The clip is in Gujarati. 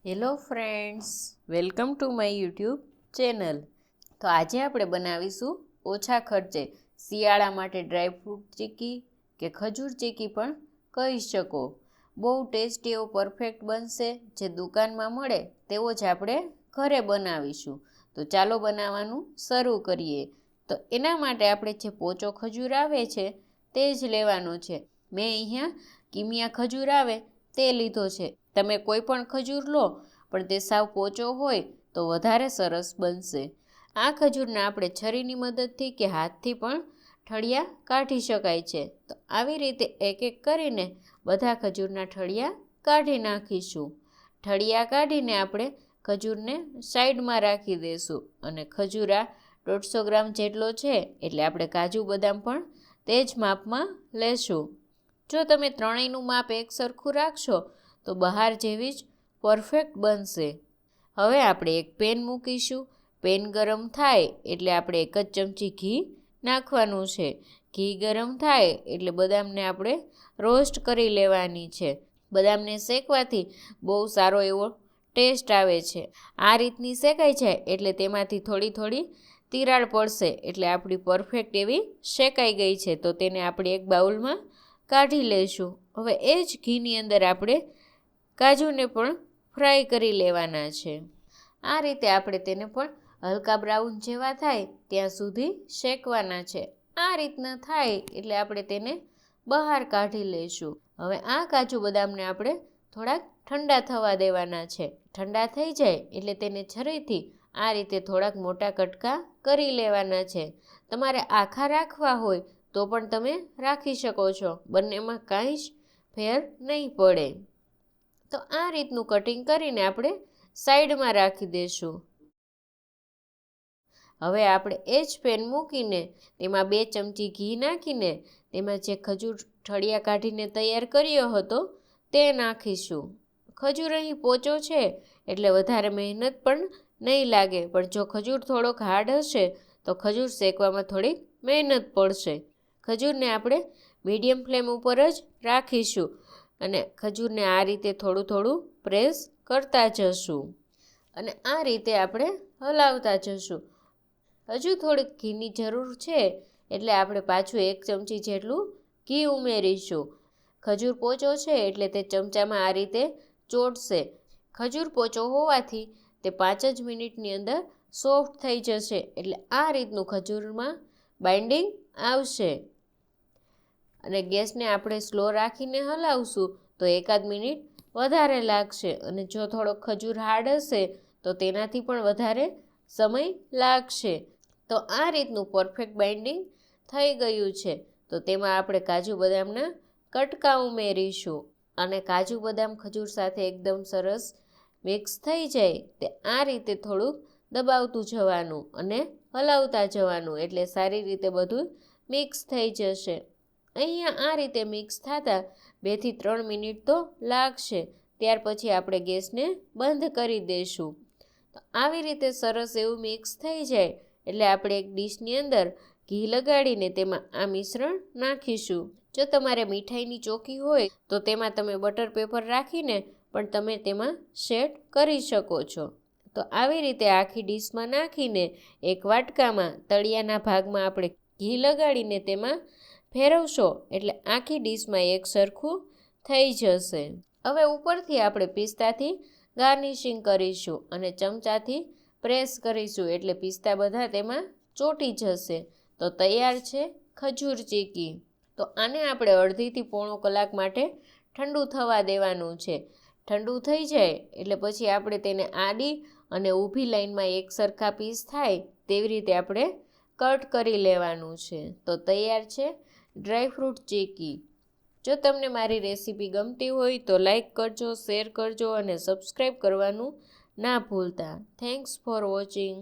Hello friends, welcome to my YouTube channel. તો આજે આપણે બનાવીશું ઓછા ખર્ચે શિયાળા માટે ડ્રાયફ્રૂટ ચીકી કે ખજૂર ચીકી પણ કહી શકો. બહુ ટેસ્ટી એવો પરફેક્ટ બનશે. જે દુકાનમાં મળે તેવો જ આપણે ઘરે બનાવીશું. તો ચાલો બનાવવાનું શરૂ કરીએ. તો એના માટે આપણે જે પોચો ખજૂર આવે છે તે જ લેવાનો છે. મેં અહીંયા કિમિયા ખજૂર આવે તે લીધો છે. તમે કોઈ પણ ખજૂર લો પણ તે સાવ પોચો હોય તો વધારે સરસ બનશે. આ ખજૂરને આપણે છરીની મદદથી કે હાથથી પણ ઠળિયા કાઢી શકાય છે. તો આવી રીતે એક એક કરીને બધા ખજૂરના ઠળિયા કાઢી નાખીશું. ઠળિયા કાઢીને આપણે ખજૂરને સાઈડમાં રાખી દઈશું. અને ખજૂર આ 150 ગ્રામ જેટલો છે એટલે આપણે કાજુ બદામ પણ તે જ માપમાં લેશું. જો તમે ત્રણેયનું માપ એક સરખું રાખશો તો બહાર જેવી જ પરફેક્ટ બનશે. હવે આપણે એક પેન મૂકીશું. પેન ગરમ થાય એટલે આપણે 1 જ ચમચી ઘી નાખવાનું છે. ઘી ગરમ થાય એટલે બદામને આપણે રોસ્ટ કરી લેવાની છે. બદામને શેકવાથી બહુ સારો એવો ટેસ્ટ આવે છે. આ રીતની શેકાઈ જાય એટલે તેમાંથી થોડી થોડી તિરાડ પડશે એટલે આપણી પરફેક્ટ એવી શેકાઈ ગઈ છે. તો તેને આપણે એક બાઉલમાં કાઢી લઈશું. હવે એ જ ઘીની અંદર આપણે કાજુને પણ ફ્રાય કરી લેવાના છે. આ રીતે આપણે તેને પણ હલકા બ્રાઉન જેવા થાય ત્યાં સુધી શેકવાના છે. આ રીતના થાય એટલે આપણે તેને બહાર કાઢી લઈશું. હવે આ કાજુ બદામને આપણે થોડાક ઠંડા થવા દેવાના છે. ઠંડા થઈ જાય એટલે તેને છરીથી આ રીતે થોડાક મોટા કટકા કરી લેવાના છે. તમારે આખા રાખવા હોય તો પણ તમે રાખી શકો છો. બંનેમાં કાંઈ જ ફેર નહીં પડે. તો આ રીતનું કટિંગ કરીને આપણે સાઈડમાં રાખી દઈશું. હવે આપણે એ જ પેન મૂકીને તેમાં 2 ચમચી ઘી નાખીને તેમાં જે ખજૂર ઠળિયા કાઢીને તૈયાર કર્યો હતો તે નાખીશું. ખજૂર અહીં પોચો છે એટલે વધારે મહેનત પણ નહીં લાગે. પણ જો ખજૂર થોડોક હાર્ડ હશે તો ખજૂર શેકવામાં થોડીક મહેનત પડશે. ખજૂરને આપણે મીડિયમ ફ્લેમ ઉપર જ રાખીશું અને ખજૂરને આ રીતે થોડું થોડું પ્રેસ કરતા જશું અને આ રીતે આપણે હલાવતા જશું. હજુ થોડીક ઘીની જરૂર છે એટલે આપણે પાછું 1 ચમચી જેટલું ઘી ઉમેરીશું. ખજૂર પોચો છે એટલે તે ચમચામાં આ રીતે ચોંટશે. ખજૂર પોચો હોવાથી તે 5 જ મિનિટની અંદર સોફ્ટ થઈ જશે એટલે આ રીતનું ખજૂરમાં બાઇન્ડિંગ આવશે. અને ગેસને આપણે સ્લો રાખીને હલાવશું તો 1 મિનિટ વધારે લાગશે. અને જો થોડોક ખજૂર હાર્ડ હશે તો તેનાથી પણ વધારે સમય લાગશે. તો આ રીતનું પરફેક્ટ બાઇન્ડિંગ થઈ ગયું છે. તો તેમાં આપણે કાજુ બદામના કટકા ઉમેરીશું અને કાજુ બદામ ખજૂર સાથે એકદમ સરસ મિક્સ થઈ જાય તે આ રીતે થોડુંક દબાવતું જવાનું અને હલાવતા જવાનું એટલે સારી રીતે બધું મિક્સ થઈ જશે. અહીંયા આ રીતે મિક્સ થતાં 2 થી 3 મિનિટ તો લાગશે. ત્યાર પછી આપણે ગેસને બંધ કરી દઈશું. તો આવી રીતે સરસ એવું મિક્સ થઈ જાય એટલે આપણે એક ડીશની અંદર ઘી લગાડીને તેમાં આ મિશ્રણ નાખીશું. જો તમારે મીઠાઈની ચોકી હોય તો તેમાં તમે બટર પેપર રાખીને પણ તમે તેમાં સેટ કરી શકો છો. તો આવી રીતે આખી ડીશમાં નાખીને એક વાટકામાં તળિયાના ભાગમાં આપણે ઘી લગાડીને તેમાં ફેરવશો એટલે આખી ડીશમાં એક સરખું થઈ જશે. હવે ઉપરથી આપણે પિસ્તાથી ગાર્નિશિંગ કરીશું અને ચમચાથી પ્રેસ કરીશું એટલે પિસ્તા બધા તેમાં ચોંટી જશે. તો તૈયાર છે ખજૂર ચીકી. તો આને આપણે અડધીથી પોણો કલાક માટે ઠંડુ થવા દેવાનું છે. ઠંડુ થઈ જાય એટલે પછી આપણે તેને આડી અને ઊભી લાઈનમાં એક સરખા પીસ થાય તેવી રીતે આપણે કટ કરી લેવાનું છે. તો તૈયાર છે ડ્રાયફ્રૂટ ચીકી. જો તમને મારી રેસીપી ગમતી હોય તો લાઈક કરજો, શેર કરજો અને સબસ્ક્રાઈબ કરવાનું ના ભૂલતા. Thanks for watching.